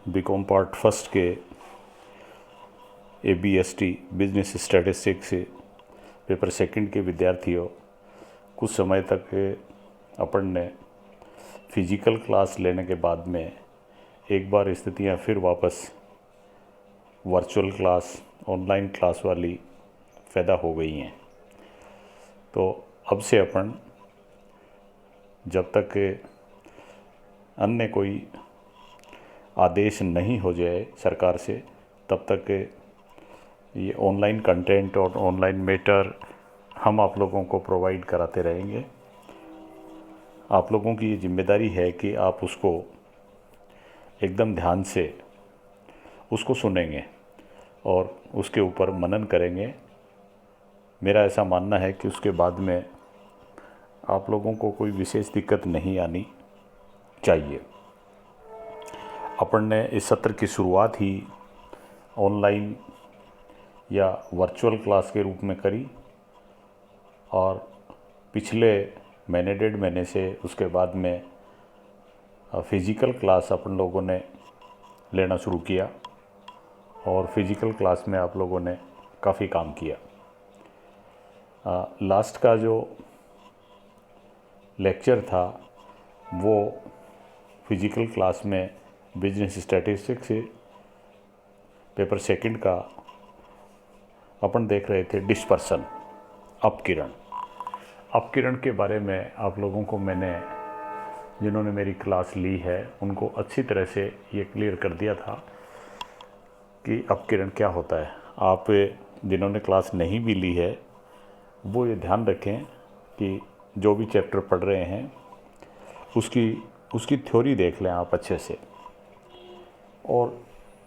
BCom part first के ABST business statistics paper second के विद्यार्थियों, कुछ समय तक अपन ने फिजिकल क्लास लेने के बाद में एक बार स्थितियां फिर वापस वर्चुअल क्लास, ऑनलाइन क्लास वाली पैदा हो गई हैं। तो अब से अपन जब तक अन्य कोई आदेश नहीं हो जाए सरकार से, तब तक ये ऑनलाइन कंटेंट और ऑनलाइन मैटर हम आप लोगों को प्रोवाइड कराते रहेंगे। आप लोगों की ये जिम्मेदारी है कि आप उसको एकदम ध्यान से उसको सुनेंगे और उसके ऊपर मनन करेंगे। मेरा ऐसा मानना है कि उसके बाद में आप लोगों को कोई विशेष दिक्कत नहीं आनी चाहिए। अपन ने इस सत्र की शुरुआत ही ऑनलाइन या वर्चुअल क्लास के रूप में करी और पिछले महीने डेढ़ महीने से उसके बाद में फिज़िकल क्लास अपन लोगों ने लेना शुरू किया और फिज़िकल क्लास में आप लोगों ने काफ़ी काम किया। लास्ट का जो लेक्चर था वो फिज़िकल क्लास में बिजनेस स्टैटिस्टिक्स पेपर सेकंड का अपन देख रहे थे डिस्पर्सन, अपकिरण। अपकिरण के बारे में आप लोगों को मैंने, जिन्होंने मेरी क्लास ली है, उनको अच्छी तरह से ये क्लियर कर दिया था कि अपकिरण क्या होता है। आप जिन्होंने क्लास नहीं भी ली है वो ये ध्यान रखें कि जो भी चैप्टर पढ़ रहे हैं उसकी थ्योरी देख लें आप अच्छे से, और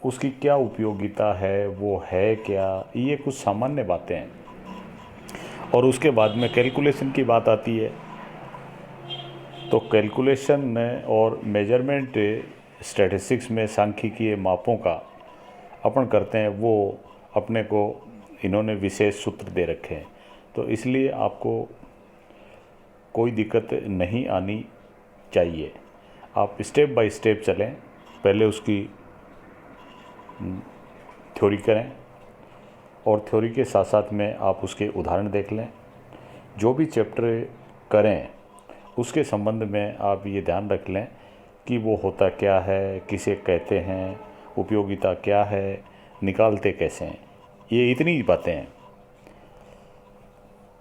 उसकी क्या उपयोगिता है, वो है क्या, ये कुछ सामान्य बातें हैं। और उसके बाद में कैलकुलेशन की बात आती है, तो कैलकुलेशन और मेजरमेंट स्टैटिस्टिक्स में सांख्यिकीय मापों का अपन करते हैं, वो अपने को इन्होंने विशेष सूत्र दे रखे हैं। तो इसलिए आपको कोई दिक्कत नहीं आनी चाहिए। आप स्टेप बाय स्टेप चलें, पहले उसकी थ्योरी करें और थ्योरी के साथ साथ में आप उसके उदाहरण देख लें। जो भी चैप्टर करें उसके संबंध में आप ये ध्यान रख लें कि वो होता क्या है, किसे कहते हैं, उपयोगिता क्या है, निकालते कैसे हैं। ये इतनी ही बातें हैं।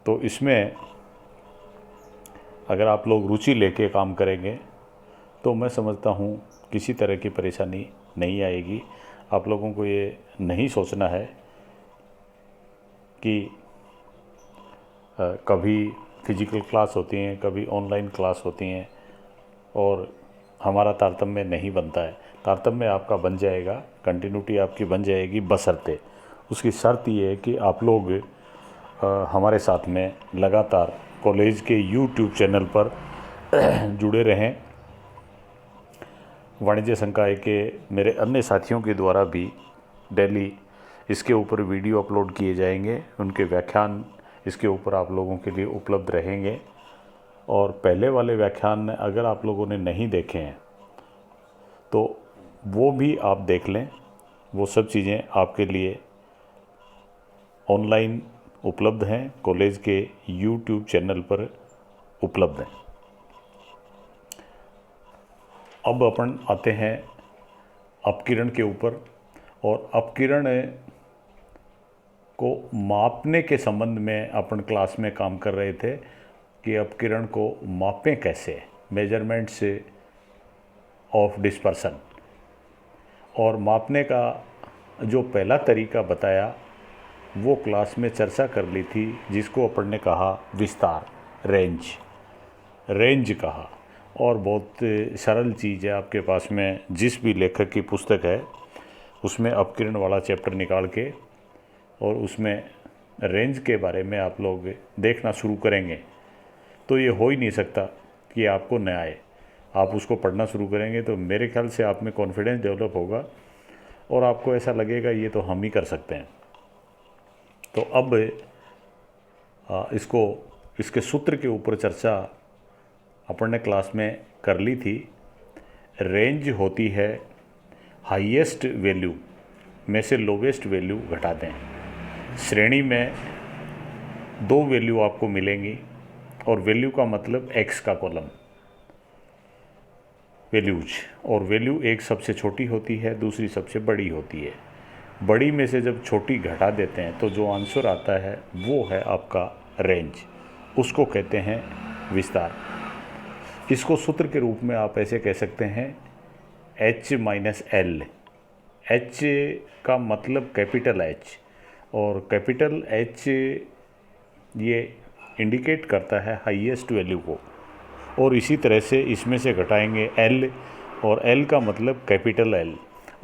तो इसमें अगर आप लोग रुचि लेके काम करेंगे तो मैं समझता हूँ किसी तरह की परेशानी नहीं आएगी। आप लोगों को ये नहीं सोचना है कि कभी फिजिकल क्लास होती हैं, कभी ऑनलाइन क्लास होती हैं और हमारा तारतम्य नहीं बनता है। तारतम्य आपका बन जाएगा, कंटिन्यूटी आपकी बन जाएगी, बशर्ते उसकी शर्त ये है कि आप लोग हमारे साथ में लगातार कॉलेज के YouTube चैनल पर जुड़े रहें। वाणिज्य संकाय के मेरे अन्य साथियों के द्वारा भी डेली इसके ऊपर वीडियो अपलोड किए जाएंगे, उनके व्याख्यान इसके ऊपर आप लोगों के लिए उपलब्ध रहेंगे। और पहले वाले व्याख्यान अगर आप लोगों ने नहीं देखे हैं तो वो भी आप देख लें। वो सब चीज़ें आपके लिए ऑनलाइन उपलब्ध हैं, कॉलेज के YouTube चैनल पर उपलब्ध हैं। अब अपन आते हैं अपकिरण के ऊपर, और अपकिरण को मापने के संबंध में अपन क्लास में काम कर रहे थे कि अपकिरण को मापें कैसे, मेजरमेंट्स ऑफ डिस्पर्सन। और मापने का जो पहला तरीका बताया वो क्लास में चर्चा कर ली थी, जिसको अपन ने कहा विस्तार, रेंज कहा। और बहुत सरल चीज़ है, आपके पास में जिस भी लेखक की पुस्तक है उसमें अपकिरण वाला चैप्टर निकाल के और उसमें रेंज के बारे में आप लोग देखना शुरू करेंगे तो ये हो ही नहीं सकता कि आपको न आए। आप उसको पढ़ना शुरू करेंगे तो मेरे ख्याल से आप में कॉन्फिडेंस डेवलप होगा और आपको ऐसा लगेगा ये तो हम ही कर सकते हैं। तो अब इसके सूत्र के ऊपर चर्चा अपन ने क्लास में कर ली थी। रेंज होती है हाईएस्ट वैल्यू में से लोवेस्ट वैल्यू घटा दें। श्रेणी में दो वैल्यू आपको मिलेंगी और वैल्यू का मतलब एक्स का कॉलम वैल्यूज, और वैल्यू एक सबसे छोटी होती है, दूसरी सबसे बड़ी होती है। बड़ी में से जब छोटी घटा देते हैं तो जो आंसर आता है वो है आपका रेंज, उसको कहते हैं विस्तार। इसको सूत्र के रूप में आप ऐसे कह सकते हैं H माइनस एल। H का मतलब कैपिटल H, और कैपिटल H ये इंडिकेट करता है हाईएस्ट वैल्यू को, और इसी तरह से इसमें से घटाएंगे L, और L का मतलब कैपिटल L,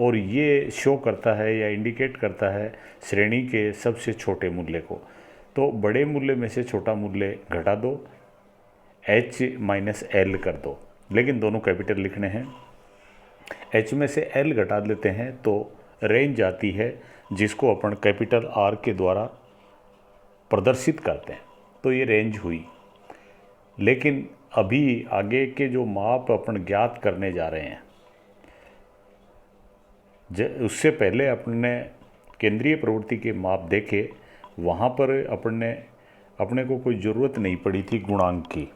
और ये शो करता है या इंडिकेट करता है श्रेणी के सबसे छोटे मूल्य को। तो बड़े मूल्य में से छोटा मूल्य घटा दो, H माइनस एल कर दो, लेकिन दोनों कैपिटल लिखने हैं। H में से L घटा लेते हैं तो रेंज आती है, जिसको अपन कैपिटल R के द्वारा प्रदर्शित करते हैं। तो ये रेंज हुई। लेकिन अभी आगे के जो माप अपन ज्ञात करने जा रहे हैं, उससे पहले अपने केंद्रीय प्रवृत्ति के माप देखे, वहाँ पर अपने को कोई ज़रूरत नहीं पड़ी थी गुणांक की,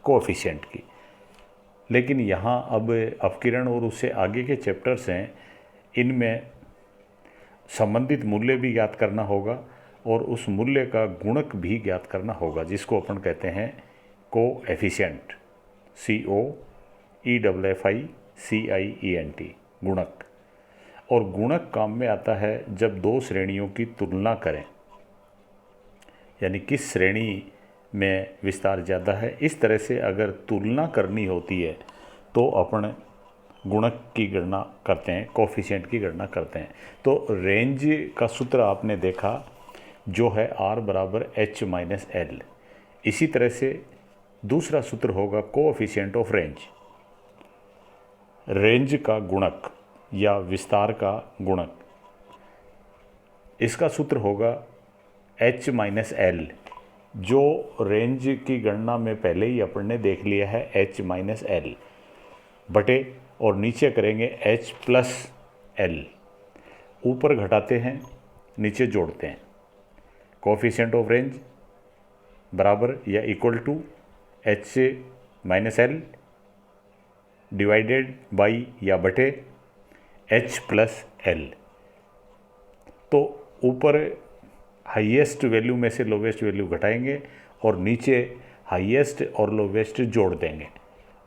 कोएफिशिएंट की। लेकिन यहाँ अब अपकिरण और उससे आगे के चैप्टर्स हैं, इनमें संबंधित मूल्य भी ज्ञात करना होगा और उस मूल्य का गुणक भी ज्ञात करना होगा, जिसको अपन कहते हैं कोएफिशिएंट, COEFFICIENT, गुणक। और गुणक काम में आता है जब दो श्रेणियों की तुलना करें, यानी किस श्रेणी में विस्तार ज़्यादा है। इस तरह से अगर तुलना करनी होती है तो अपन गुणक की गणना करते हैं, कोएफिशिएंट की गणना करते हैं। तो रेंज का सूत्र आपने देखा जो है R बराबर H माइनस एल। इसी तरह से दूसरा सूत्र होगा कोएफिशिएंट ऑफ रेंज, रेंज का गुणक या विस्तार का गुणक। इसका सूत्र होगा H माइनस एल, जो रेंज की गणना में पहले ही अपन ने देख लिया है, H माइनस एल बटे, और नीचे करेंगे H प्लस एल। ऊपर घटाते हैं, नीचे जोड़ते हैं। कोएफिशिएंट ऑफ रेंज बराबर या equal to H minus L divided by या बटे H प्लस एल। तो ऊपर हाईएस्ट वैल्यू में से लोवेस्ट वैल्यू घटाएंगे और नीचे हाईएस्ट और लोवेस्ट जोड़ देंगे,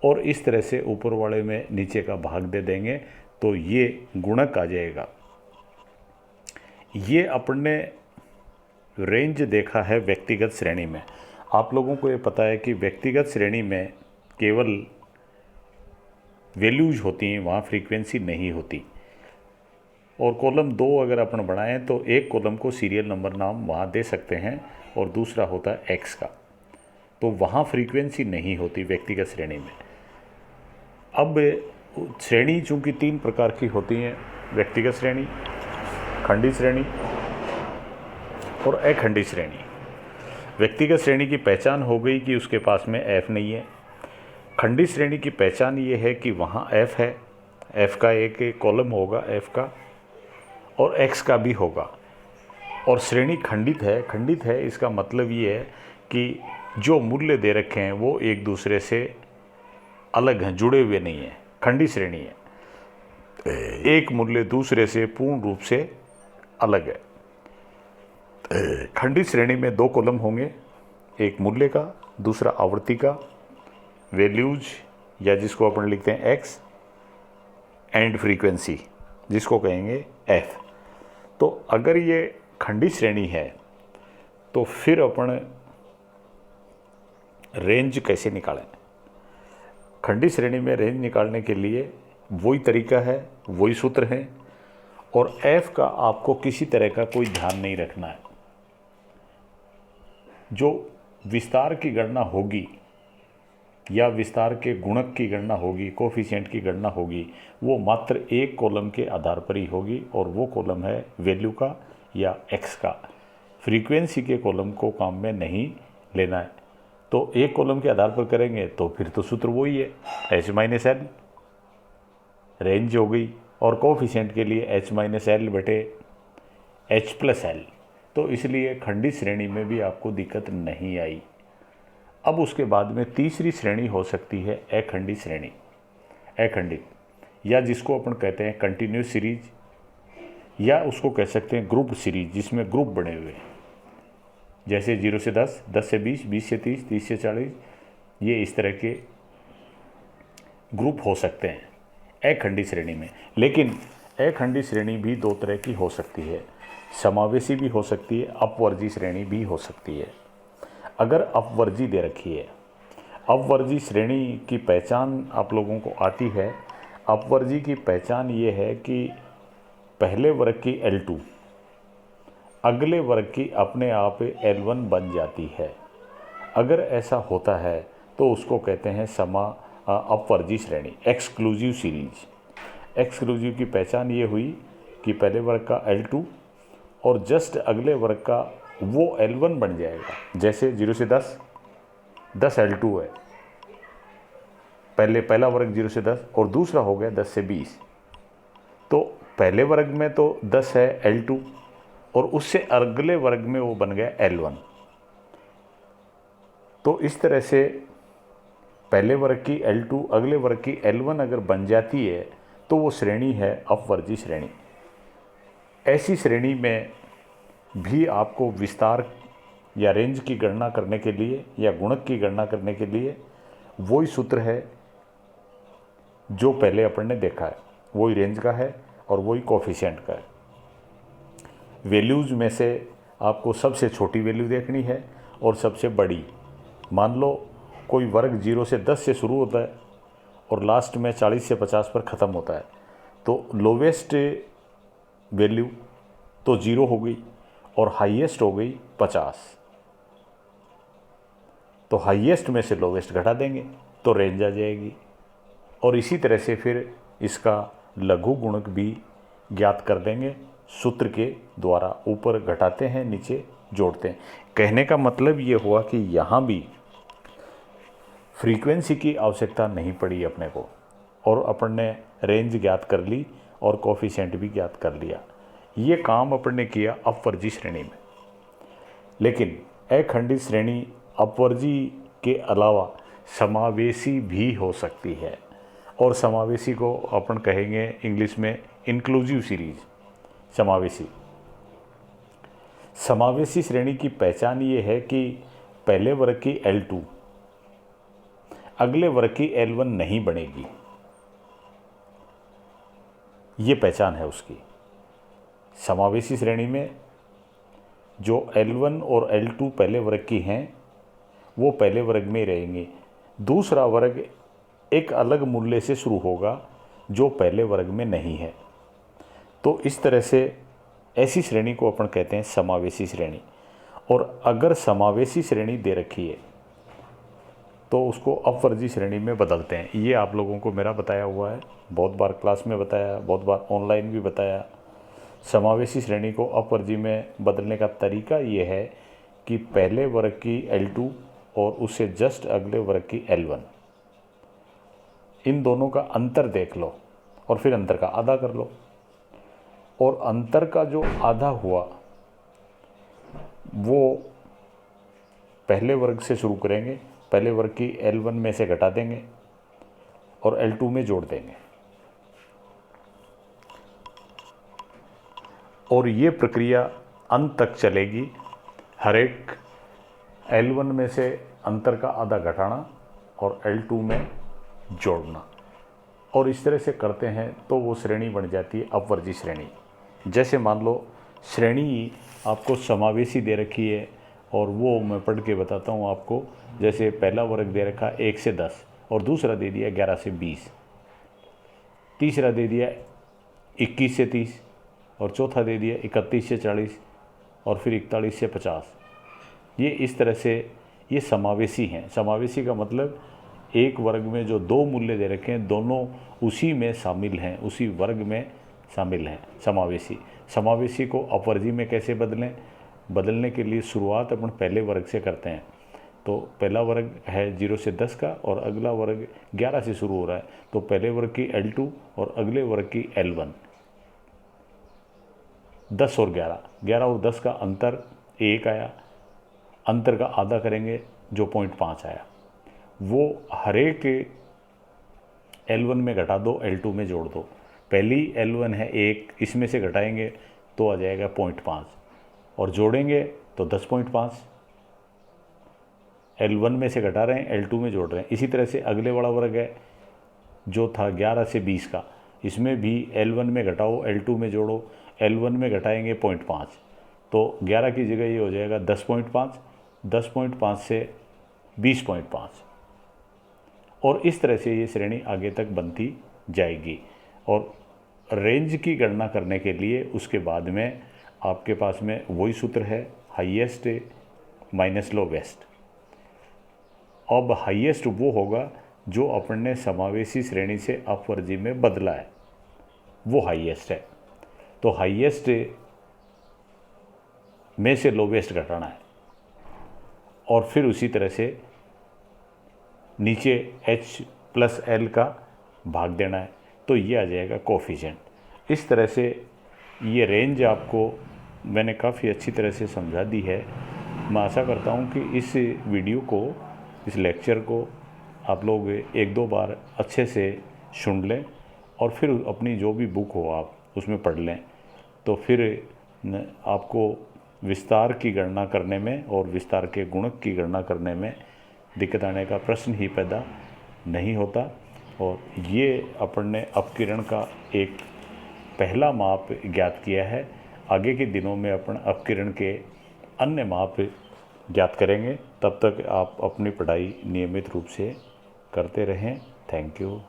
और इस तरह से ऊपर वाले में नीचे का भाग दे देंगे, तो ये गुणक आ जाएगा। ये अपने रेंज देखा है व्यक्तिगत श्रेणी में। आप लोगों को ये पता है कि व्यक्तिगत श्रेणी में केवल वैल्यूज होती हैं, वहाँ फ्रीक्वेंसी नहीं होती। और कॉलम दो अगर अपन बनाएं तो एक कॉलम को सीरियल नंबर नाम वहाँ दे सकते हैं और दूसरा होता है एक्स का, तो वहाँ फ्रीक्वेंसी नहीं होती व्यक्तिगत श्रेणी में। अब श्रेणी चूँकि तीन प्रकार की होती हैं, व्यक्तिगत श्रेणी, खंडी श्रेणी और अखंडी श्रेणी। व्यक्तिगत श्रेणी की पहचान हो गई कि उसके पास में एफ नहीं है। खंडी श्रेणी की पहचान ये है कि वहाँ एफ है, एफ का एक कॉलम होगा एफ का, और एक्स का भी होगा। और श्रेणी खंडित है। खंडित है इसका मतलब ये है कि जो मूल्य दे रखे हैं वो एक दूसरे से अलग हैं, जुड़े हुए नहीं हैं। खंडी श्रेणी है, एक मूल्य दूसरे से पूर्ण रूप से अलग है। खंडी श्रेणी में दो कॉलम होंगे, एक मूल्य का, दूसरा आवृत्ति का, वैल्यूज या जिसको अपन लिखते हैं एक्स, एंड फ्रीक्वेंसी जिसको कहेंगे एफ। तो अगर ये खंडी श्रेणी है तो फिर अपन रेंज कैसे निकालें? खंडी श्रेणी में रेंज निकालने के लिए वही तरीका है, वही सूत्र है, और एफ का आपको किसी तरह का कोई ध्यान नहीं रखना है। जो विस्तार की गणना होगी या विस्तार के गुणक की गणना होगी, कोएफिशिएंट की गणना होगी, वो मात्र एक कॉलम के आधार पर ही होगी, और वो कॉलम है वैल्यू का या एक्स का। फ्रीक्वेंसी के कॉलम को काम में नहीं लेना है। तो एक कॉलम के आधार पर करेंगे तो फिर तो सूत्र वही है, H माइनस एल, रेंज हो गई, और कोफिशिएंट के लिए h-l/h+l। तो इसलिए खंडी श्रेणी में भी आपको दिक्कत नहीं आई। अब उसके बाद में तीसरी श्रेणी हो सकती है अखंडी श्रेणी, अखंडित, या जिसको अपन कहते हैं कंटिन्यूस सीरीज, या उसको कह सकते हैं ग्रुप्ड सीरीज, जिसमें ग्रुप बने हुए हैं, जैसे 0 से 10, 10 से 20, 20 से 30, 30 से 40, ये इस तरह के ग्रुप हो सकते हैं अखंडी श्रेणी में। लेकिन अखंडी श्रेणी भी दो तरह की हो सकती है, समावेशी भी हो सकती है, अपवर्जी श्रेणी भी हो सकती है। अगर अपवर्जी दे रखी है, अपवर्जी श्रेणी की पहचान आप लोगों को आती है। अपवर्जी की पहचान ये है कि पहले वर्ग की L2 अगले वर्ग की अपने आप L1 बन जाती है। अगर ऐसा होता है तो उसको कहते हैं अपवर्जी श्रेणी, एक्सक्लूसिव सीरीज। एक्सक्लूसिव की पहचान ये हुई कि पहले वर्ग का L2 और जस्ट अगले वर्ग का वो L1 बन जाएगा। जैसे 0 से 10, 10 L2 है, पहला वर्ग 0 से 10 और दूसरा हो गया 10 से 20। तो पहले वर्ग में तो 10 है L2 और उससे अगले वर्ग में वो बन गया L1। तो इस तरह से पहले वर्ग की L2 अगले वर्ग की L1 अगर बन जाती है तो वो श्रेणी है अपवर्जी श्रेणी। ऐसी श्रेणी में भी आपको विस्तार या रेंज की गणना करने के लिए या गुणक की गणना करने के लिए वही सूत्र है जो पहले अपन ने देखा है, वही रेंज का है और वही कोफिशिएंट का है। वैल्यूज़ में से आपको सबसे छोटी वैल्यू देखनी है और सबसे बड़ी। मान लो कोई वर्ग 0 से 10 से शुरू होता है और लास्ट में 40 से 50 पर ख़त्म होता है, तो लोवेस्ट वैल्यू तो 0 हो गई और हाईएस्ट हो गई 50। तो हाईएस्ट में से लोवेस्ट घटा देंगे तो रेंज आ जाएगी। और इसी तरह से फिर इसका लघु गुणक भी ज्ञात कर देंगे सूत्र के द्वारा। ऊपर घटाते हैं, नीचे जोड़ते हैं। कहने का मतलब ये हुआ कि यहाँ भी फ्रीक्वेंसी की आवश्यकता नहीं पड़ी अपने को, और अपन ने रेंज ज्ञात कर ली और कोफिशिएंट भी ज्ञात कर लिया। ये काम अपन ने किया अपवर्जी श्रेणी में। लेकिन अखंडित श्रेणी अपवर्जी के अलावा समावेशी भी हो सकती है, और समावेशी को अपन कहेंगे इंग्लिश में इंक्लूसिव सीरीज। समावेशी श्रेणी की पहचान ये है कि पहले वर्ग की L2 अगले वर्ग की L1 नहीं बनेगी, ये पहचान है उसकी। समावेशी श्रेणी में जो L1 और L2 पहले वर्ग की हैं वो पहले वर्ग में रहेंगे। दूसरा वर्ग एक अलग मूल्य से शुरू होगा जो पहले वर्ग में नहीं है। तो इस तरह से ऐसी श्रेणी को अपन कहते हैं समावेशी श्रेणी। और अगर समावेशी श्रेणी दे रखी है तो उसको अपवर्जी श्रेणी में बदलते हैं। ये आप लोगों को मेरा बताया हुआ है, बहुत बार क्लास में बताया, बहुत बार ऑनलाइन भी बताया। समावेशी श्रेणी को अपवर्जी में बदलने का तरीका ये है कि पहले वर्ग की L2 और उससे जस्ट अगले वर्ग की L1, इन दोनों का अंतर देख लो और फिर अंतर का आधा कर लो। और अंतर का जो आधा हुआ वो पहले वर्ग से शुरू करेंगे, पहले वर्ग की L1 में से घटा देंगे और L2 में जोड़ देंगे। और ये प्रक्रिया अंत तक चलेगी। हर एक L1 में से अंतर का आधा घटाना और L2 में जोड़ना, और इस तरह से करते हैं तो वो श्रेणी बन जाती है अपवर्जी श्रेणी। जैसे मान लो श्रेणी आपको समावेशी दे रखी है, और वो मैं पढ़ के बताता हूँ आपको। जैसे पहला वर्ग दे रखा 1 से 10 और दूसरा दे दिया 11 से 20, तीसरा दे दिया 21 से 30 और चौथा दे दिया 31 से 40 और फिर 41 से 50। ये इस तरह से ये समावेशी हैं। समावेशी का मतलब एक वर्ग में जो दो मूल्य दे रखे हैं दोनों उसी में शामिल हैं, उसी वर्ग में शामिल हैं। समावेशी को अपवर्जी में कैसे बदलें? बदलने के लिए शुरुआत अपन पहले वर्ग से करते हैं। तो पहला वर्ग है 0 से 10 का और अगला वर्ग 11 से शुरू हो रहा है, तो पहले वर्ग की L2 और अगले वर्ग की L1। 10 और 11, 11 और 10 का अंतर 1 आया, अंतर का आधा करेंगे जो 0.5 आया, वो हर एक L1 में घटा दो, L2 में जोड़ दो। पहली L1 है 1, इसमें से घटाएंगे तो आ जाएगा 0.5 और जोड़ेंगे तो 10.5। L1 में से घटा रहे हैं, L2 में जोड़ रहे हैं। इसी तरह से अगले वाला वर्ग है जो था 11 से 20 का, इसमें भी L1 में घटाओ, L2 में जोड़ो, L1 में घटाएंगे 0.5, तो 11 की जगह ये हो जाएगा 10.5, 10.5 से 20.5, और इस तरह से ये श्रेणी आगे तक बनती जाएगी। और रेंज की गणना करने के लिए उसके बाद में आपके पास में वही सूत्र है, हाईएस्ट माइनस लोवेस्ट। अब हाईएस्ट वो होगा जो अपन ने समावेशी श्रेणी से अपवर्जी में बदला है, वो हाईएस्ट है। तो हाईएस्ट में से लोवेस्ट घटाना है और फिर उसी तरह से नीचे h प्लस l का भाग देना है, तो ये आ जाएगा कोफिशिएंट। इस तरह से ये रेंज आपको मैंने काफ़ी अच्छी तरह से समझा दी है। मैं आशा करता हूँ कि इस वीडियो को, इस लेक्चर को आप लोग 1-2 बार अच्छे से सुन लें और फिर अपनी जो भी बुक हो आप उसमें पढ़ लें, तो फिर आपको विस्तार की गणना करने में और विस्तार के गुणक की गणना करने में दिक्कत आने का प्रश्न ही पैदा नहीं होता। और ये अपन ने अपकिरण का एक पहला माप ज्ञात किया है। आगे के दिनों में अपन अपकिरण के अन्य माप ज्ञात करेंगे। तब तक आप अपनी पढ़ाई नियमित रूप से करते रहें। Thank you.